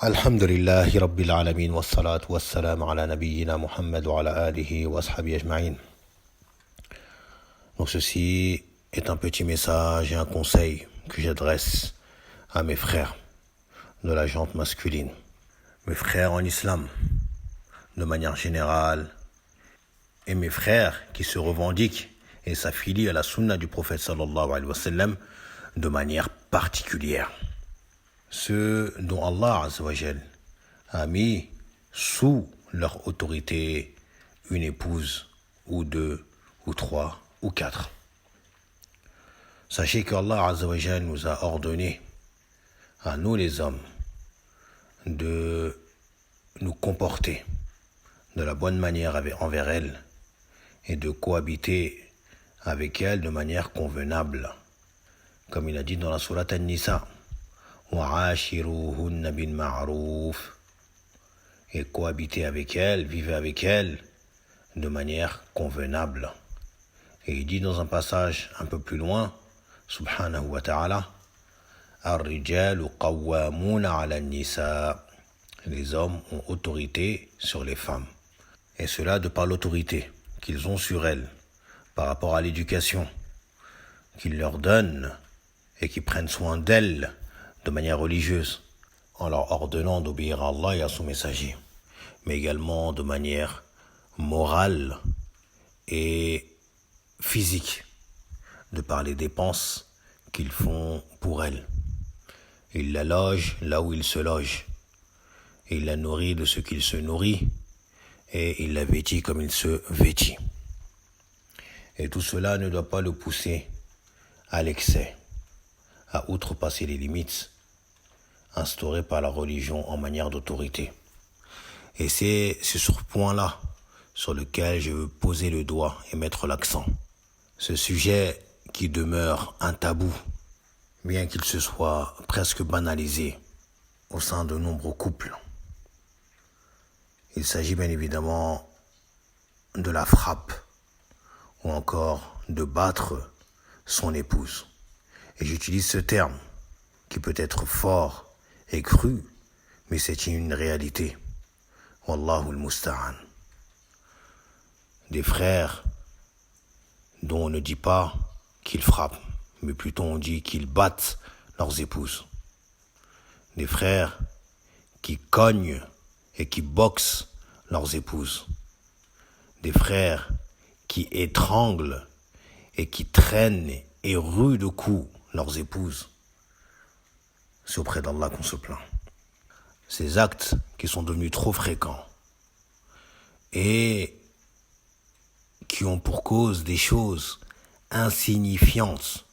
Alhamdulillahi Rabbil Alamin wa salatu wa salam ala nabiyyina Muhammad wa ala alihi wa ashabihi ajma'in. Donc ceci est un petit message et un conseil que j'adresse à mes frères de la gente masculine, mes frères en islam de manière générale et mes frères qui se revendiquent et s'affilient à la sunna du prophète sallallahu alayhi wa sallam de manière particulière. Ceux dont Allah Azza wa Jal a mis sous leur autorité une épouse, ou deux, ou trois, ou quatre. Sachez qu'Allah Azza wa Jal nous a ordonné, à nous les hommes, de nous comporter de la bonne manière envers elles et de cohabiter avec elles de manière convenable. Comme il a dit dans la sourate An-Nisa, وَعَاشِرُوهُنَّ بِالْمَعْرُوفِ, et cohabiter avec elles, vivez avec elles de manière convenable. Et il dit dans un passage un peu plus loin, subhanahu wa ta'ala, الرجال قوامون على النساء, les hommes ont autorité sur les femmes. Et cela de par l'autorité qu'ils ont sur elles, par rapport à l'éducation qu'ils leur donnent et qui prennent soin d'elles de manière religieuse, en leur ordonnant d'obéir à Allah et à son messager, mais également de manière morale et physique, de par les dépenses qu'ils font pour elles. Ils la logent là où ils se logent, il la nourrit de ce qu'il se nourrit, et il la vêtit comme il se vêtit. Et tout cela ne doit pas le pousser à l'excès, à outrepasser les limites instaurées par la religion en manière d'autorité. Et c'est sur ce point-là sur lequel je veux poser le doigt et mettre l'accent. Ce sujet qui demeure un tabou, bien qu'il se soit presque banalisé au sein de nombreux couples. Il s'agit bien évidemment de la frappe ou encore de battre son épouse. Et j'utilise ce terme qui peut être fort et cru, mais c'est une réalité. Wallahu al-musta'an. Des frères dont on ne dit pas qu'ils frappent, mais plutôt on dit qu'ils battent leurs épouses. Des frères qui cognent et qui boxent leurs épouses. Des frères qui étranglent et qui traînent et ruent de coups leurs épouses. C'est auprès d'Allah qu'on se plaint. Ces actes qui sont devenus trop fréquents et qui ont pour cause des choses insignifiantes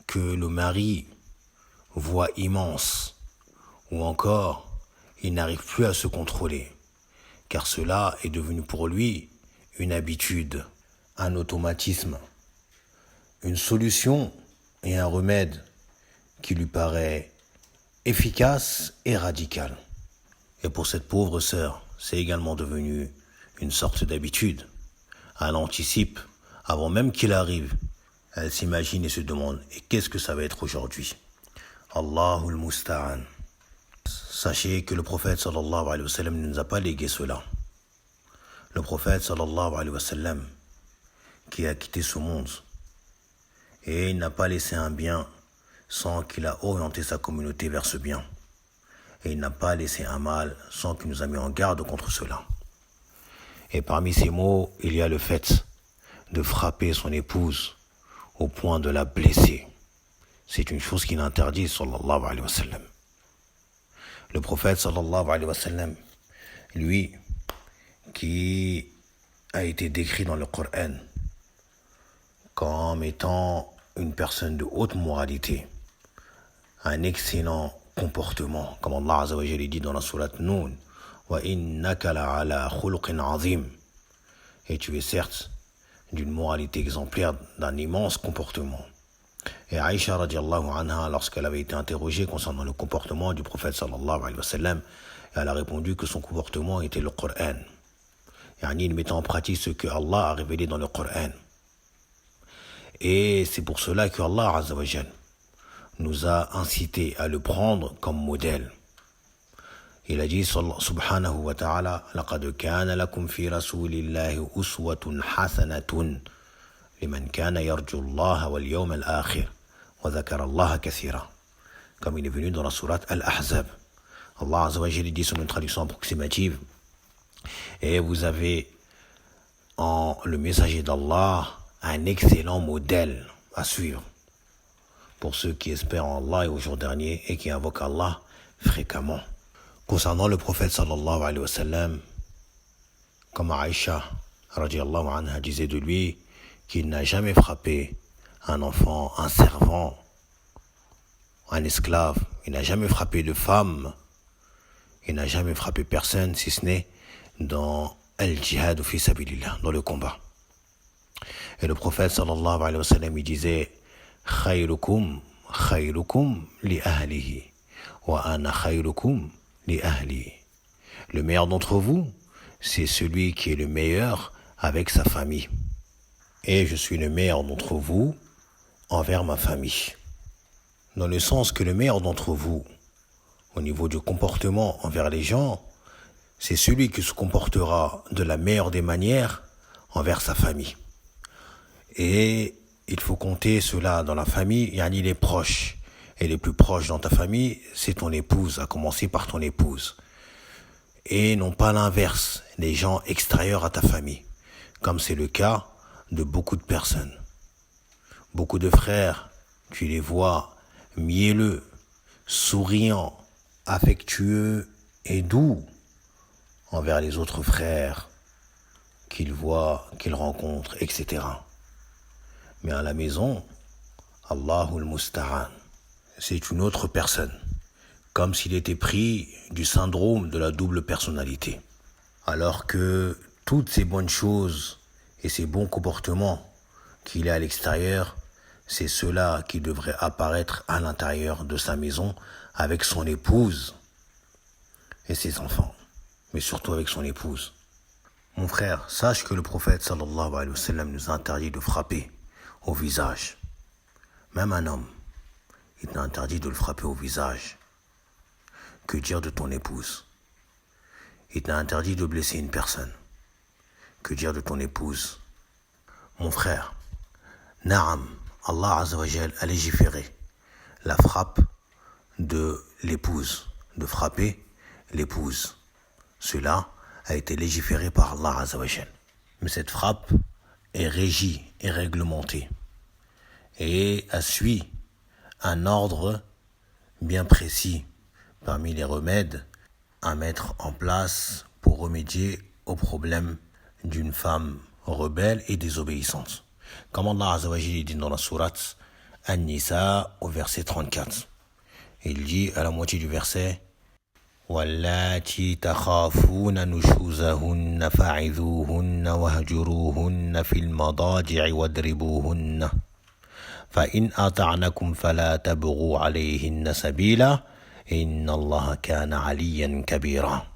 que le mari voit immenses, ou encore il n'arrive plus à se contrôler, car cela est devenu pour lui une habitude, un automatisme, une solution et un remède qui lui paraît efficace et radical. Et pour cette pauvre sœur, c'est également devenu une sorte d'habitude. Elle anticipe, avant même qu'il arrive, elle s'imagine et se demande, et qu'est-ce que ça va être aujourd'hui? Allahul Musta'an. Sachez que le prophète sallallahu alayhi wa sallam ne nous a pas légué cela. Le prophète sallallahu alayhi wa sallam, qui a quitté ce monde, et il n'a pas laissé un bien sans qu'il a orienté sa communauté vers ce bien. Et il n'a pas laissé un mal sans qu'il nous a mis en garde contre cela. Et parmi ces mots, il y a le fait de frapper son épouse au point de la blesser. C'est une chose qu'il interdit, sallallahu alayhi wa sallam. Le prophète, sallallahu alayhi wa sallam, lui, qui a été décrit dans le Coran comme étant une personne de haute moralité, un excellent comportement, comme Allah Azza wa Jalla dit dans la sourate Noun, wa innaka la'ala khuluqin azim, et tu es certes d'une moralité exemplaire, d'un immense comportement. Et Aïcha radiallahu anha, lorsqu'elle avait été interrogée concernant le comportement du prophète sallallahu alayhi wa sallam, elle a répondu que son comportement était le Coran. Yani, il mettait en pratique ce que Allah a révélé dans le Coran. Et c'est pour cela que Allah Azza wa Jalla nous a incité à le prendre comme modèle. Il a dit subhanahu wa ta'ala لقد كان لكم في رسول الله أسوة حسنة لمن كان يرجو الله واليوم الآخر وذكر الله كثيرا. Comme il est venu dans la sourate Al-Ahzab. Allah Azza wa Jalla dit sur une traduction approximative: et vous avez en le messager d'Allah un excellent modèle à suivre pour ceux qui espèrent en Allah et au jour dernier et qui invoquent Allah fréquemment. Concernant le prophète sallallahu alayhi wa sallam, comme Aïcha radiyallahu anha disait de lui qu'il n'a jamais frappé un enfant, un servant, un esclave, il n'a jamais frappé de femme, il n'a jamais frappé personne si ce n'est dans al-jihad fi sabilillah, dans le combat. Et le prophète sallallahu alayhi wa sallam il disait: khayrukum li ahlihi wa ana khayrukum li ahli. Le meilleur d'entre vous, c'est celui qui est le meilleur avec sa famille. Et je suis le meilleur d'entre vous envers ma famille. Dans le sens que le meilleur d'entre vous, au niveau du comportement envers les gens, c'est celui qui se comportera de la meilleure des manières envers sa famille. Et il faut compter cela dans la famille, yani les proches. Et les plus proches dans ta famille, c'est ton épouse, à commencer par ton épouse. Et non pas l'inverse, les gens extérieurs à ta famille, comme c'est le cas de beaucoup de personnes. Beaucoup de frères, tu les vois mielleux, souriants, affectueux et doux envers les autres frères qu'ils voient, qu'ils rencontrent, etc. Mais à la maison, Allahul Musta'an, c'est une autre personne, comme s'il était pris du syndrome de la double personnalité. Alors que toutes ces bonnes choses et ces bons comportements qu'il a à l'extérieur, c'est cela qui devrait apparaître à l'intérieur de sa maison avec son épouse et ses enfants, mais surtout avec son épouse. Mon frère, sache que le prophète sallallahu alayhi wa sallam nous a interdit de frapper au visage. Même un homme, il t'a interdit de le frapper au visage. Que dire de ton épouse? Il t'a interdit de blesser une personne. Que dire de ton épouse? Mon frère, Naam, Allah Azza wa Jal a légiféré la frappe de l'épouse, de frapper l'épouse. Cela a été légiféré par Allah Azza wa Jal. Mais cette frappe est régie et réglementée et a suivi un ordre bien précis parmi les remèdes à mettre en place pour remédier aux problèmes d'une femme rebelle et désobéissante. Comme Allah Azza wa Jalla dit dans la sourate An-Nisa au verset 34. Il dit à la moitié du verset: وَاللَّاتِي تَخَافُونَ نُشُوزَهُنَّ فَعِذُوهُنَّ وَاهْجُرُوهُنَّ فِي الْمَضَاجِعِ وَاضْرِبُوهُنَّ فَإِنْ أَطَعْنَكُمْ فَلَا تَبْغُوا عَلَيْهِنَّ سَبِيلًا إِنَّ اللَّهَ كَانَ عَلِيًّا كَبِيرًا.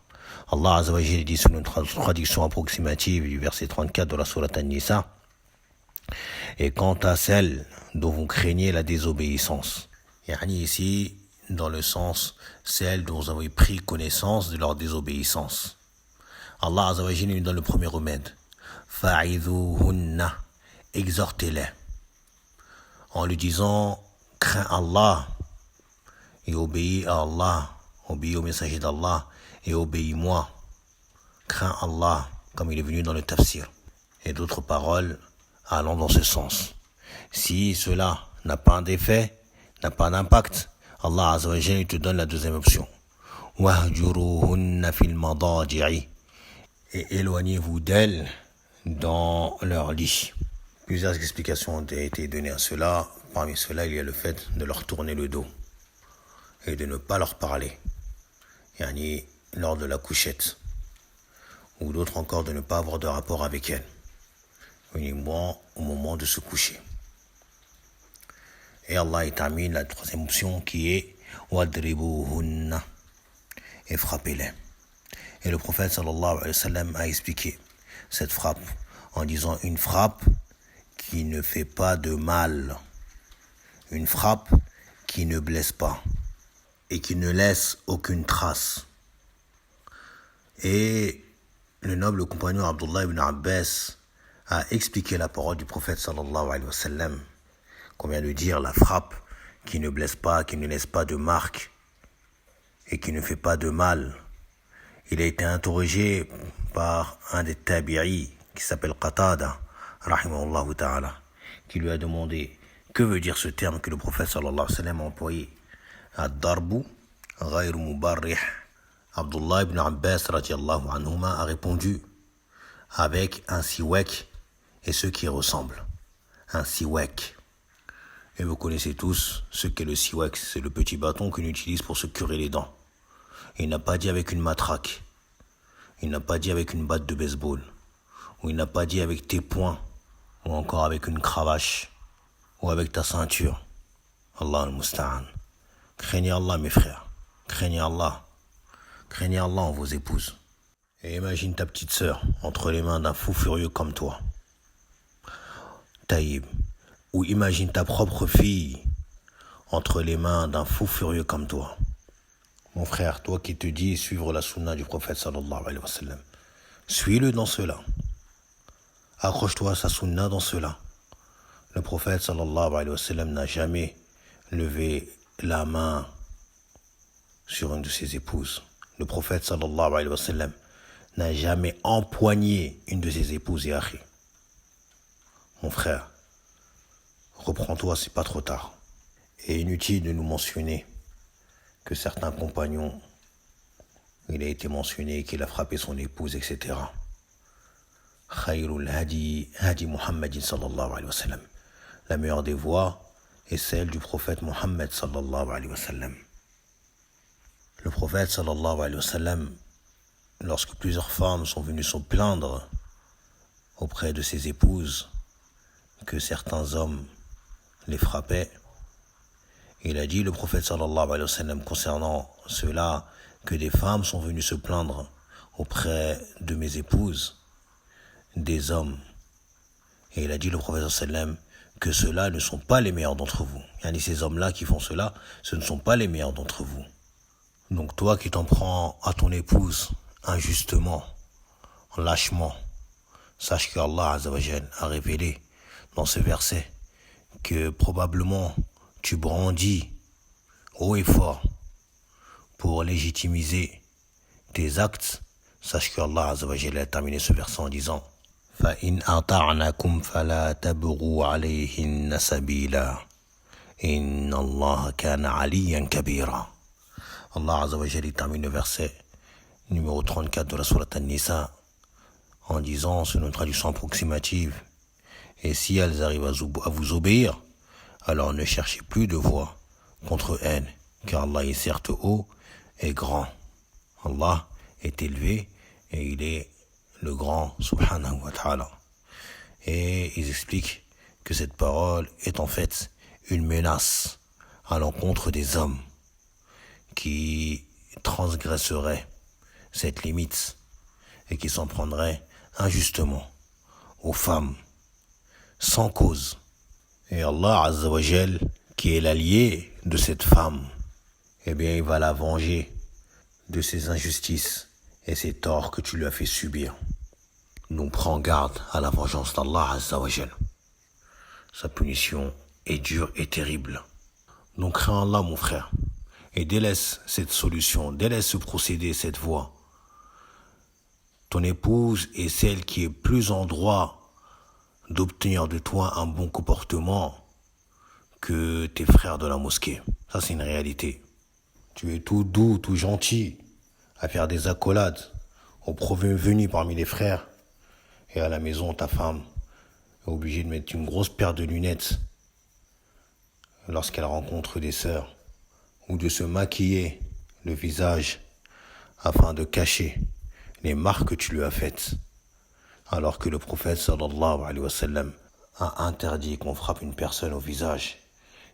Allah Azza wa Jalla dit sur une traduction approximative du verset 34 de la sourate An-Nisa: et quant à celles dont vous craignez la désobéissance, yani ici dans le sens celles dont vous avez pris connaissance de leur désobéissance, Allah Azza wa Jalla nous donne le premier remède: fa'idhuhunna, exhortez-les en lui disant: crains Allah et obéis à Allah, obéis au messager d'Allah et obéis-moi, crains Allah, comme il est venu dans le tafsir, et d'autres paroles allant dans ce sens. Si cela n'a pas d'effet, n'a pas d'impact, Allah Azza wa Jalla te donne la deuxième option: wahjuruhunna fil madaji'i, et éloignez-vous d'elles dans leur lit. Plusieurs explications ont été données à cela. Parmi cela, il y a le fait de leur tourner le dos et de ne pas leur parler, yani lors de la couchette, ou d'autres encore de ne pas avoir de rapport avec elles, uniquement au moment de se coucher. Et Allah termine la troisième option qui est wadribuhunna, et frappez-les. Et le prophète sallallahu alayhi wa sallam a expliqué cette frappe en disant: une frappe qui ne fait pas de mal, une frappe qui ne blesse pas et qui ne laisse aucune trace. Et le noble compagnon Abdullah ibn Abbas a expliqué la parole du prophète sallallahu alayhi wa sallam, qu'on vient de dire, la frappe qui ne blesse pas, qui ne laisse pas de marque et qui ne fait pas de mal. Il a été interrogé par un des tabi'i qui s'appelle Qatada, rahimahullah ta'ala, qui lui a demandé que veut dire ce terme que le prophète sallallahu alayhi wa sallam a employé. Ad-darbu ghayr mubarrih. Abdullah ibn Abbas radiallahu anhuma a répondu avec un siwak et ce qui ressemble. Un siwak. Et vous connaissez tous ce qu'est le siwak. C'est le petit bâton qu'on utilise pour se curer les dents. Il n'a pas dit avec une matraque. Il n'a pas dit avec une batte de baseball. Ou il n'a pas dit avec tes poings. Ou encore avec une cravache. Ou avec ta ceinture. Allah al-Musta'an. Craignez Allah mes frères. Craignez Allah. Craignez Allah en vos épouses. Et imagine ta petite sœur entre les mains d'un fou furieux comme toi. Taïb. Ou imagine ta propre fille entre les mains d'un fou furieux comme toi. Mon frère, toi qui te dis suivre la sunna du prophète sallallahu alayhi wa sallam, suis-le dans cela. Accroche-toi à sa sunna dans cela. Le prophète sallallahu alayhi wa sallam n'a jamais levé la main sur une de ses épouses. Le prophète sallallahu alayhi wa sallam n'a jamais empoigné une de ses épouses et akhi. Mon frère, reprends-toi, c'est pas trop tard. Et inutile de nous mentionner que certains compagnons, il a été mentionné qu'il a frappé son épouse, etc. Khayrul hadi, hadi Muhammadin sallallahu alayhi wa sallam. La meilleure des voies est celle du prophète Muhammad sallallahu alayhi wa sallam. Le prophète sallallahu alayhi wa sallam, lorsque plusieurs femmes sont venues se plaindre auprès de ses épouses que certains hommes les frappaient, il a dit, le prophète sallallahu alayhi wa sallam, concernant cela, que des femmes sont venues se plaindre auprès de mes épouses, des hommes. Et il a dit, le prophète sallallahu alayhi wa sallam, que ceux-là ne sont pas les meilleurs d'entre vous. Et ces hommes-là qui font cela, ce ne sont pas les meilleurs d'entre vous. Donc toi qui t'en prends à ton épouse injustement, lâchement, sache que Allah Azza wa Jal a révélé dans ce verset que probablement tu brandis haut et fort pour légitimiser tes actes. Sache que Allah Azza wa Jal a terminé ce verset en disant فَإِنْ أَطَعْنَكُمْ فَلَا تَبْغُوا عَلَيْهِنَّ سَبِيلًا إِنَّ اللَّهَ كَانَ عَلِيًّا كَبِيرًا. Allah Azza wa Jal termine le verset numéro 34 de la sourate An-Nisa en disant, selon une traduction approximative, et si elles arrivent à vous obéir, alors ne cherchez plus de voie contre elles, car Allah est certes haut et grand. Allah est élevé et il est le grand subhanahu wa ta'ala. Et ils expliquent que cette parole est en fait une menace à l'encontre des hommes qui transgresseraient cette limite et qui s'en prendraient injustement aux femmes sans cause. Et Allah Azza wa Jal, qui est l'allié de cette femme, eh bien il va la venger de ses injustices et ses torts que tu lui as fait subir. Donc prends garde à la vengeance d'Allah Azza wa Jal. Sa punition est dure et terrible. Donc crains Allah mon frère et délaisse cette solution, délaisse ce procédé, cette voie. Ton épouse est celle qui est plus en droit d'obtenir de toi un bon comportement que tes frères de la mosquée. Ça, c'est une réalité. Tu es tout doux, tout gentil, à faire des accolades aux venus parmi les frères. Et à la maison, ta femme est obligée de mettre une grosse paire de lunettes lorsqu'elle rencontre des sœurs, ou de se maquiller le visage afin de cacher les marques que tu lui as faites. Alors que le prophète sallallahu alayhi wa sallam a interdit qu'on frappe une personne au visage,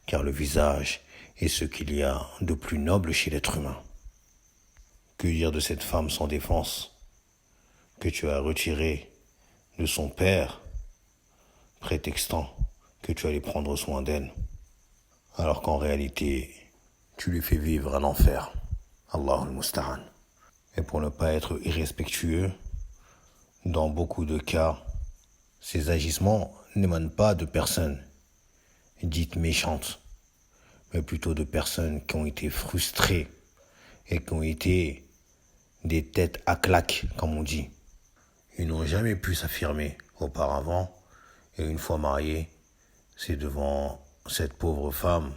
car le visage est ce qu'il y a de plus noble chez l'être humain. Que dire de cette femme sans défense que tu as retirée de son père, prétextant que tu allais prendre soin d'elle? alors qu'en réalité, tu lui fais vivre un enfer. Allahul Musta'an. Et pour ne pas être irrespectueux, dans beaucoup de cas, ces agissements n'émanent pas de personnes dites méchantes, mais plutôt de personnes qui ont été frustrées et qui ont été des têtes à claques, comme on dit. Ils n'ont jamais pu s'affirmer auparavant, et une fois mariés, c'est devant cette pauvre femme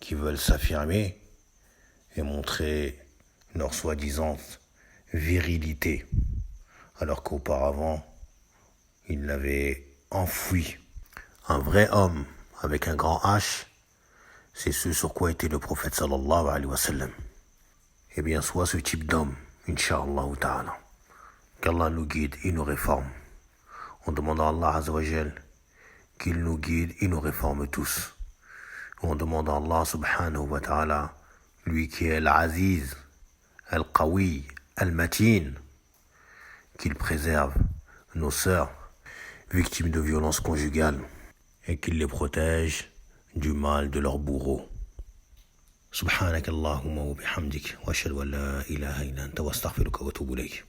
qui veulent s'affirmer et montrer leur soi-disant virilité, alors qu'auparavant, ils l'avaient enfoui. Un vrai homme avec un grand H, c'est ce sur quoi était le prophète sallallahu alayhi wa sallam. Eh bien, soit ce type d'homme, Inch'Allah ta'ala. Qu'Allah nous guide et nous réforme. On demande à Allah Azza wa Jal qu'il nous guide et nous réforme tous. On demande à Allah subhanahu wa ta'ala, lui qui est l'Aziz, Al-Qawi, Al-Matin, qu'il préserve nos sœurs victimes de violences conjugales et qu'il les protège du mal de leurs bourreaux. سبحانك اللهم وبحمدك واشهد ان لا اله الا انت واستغفرك واتوب اليك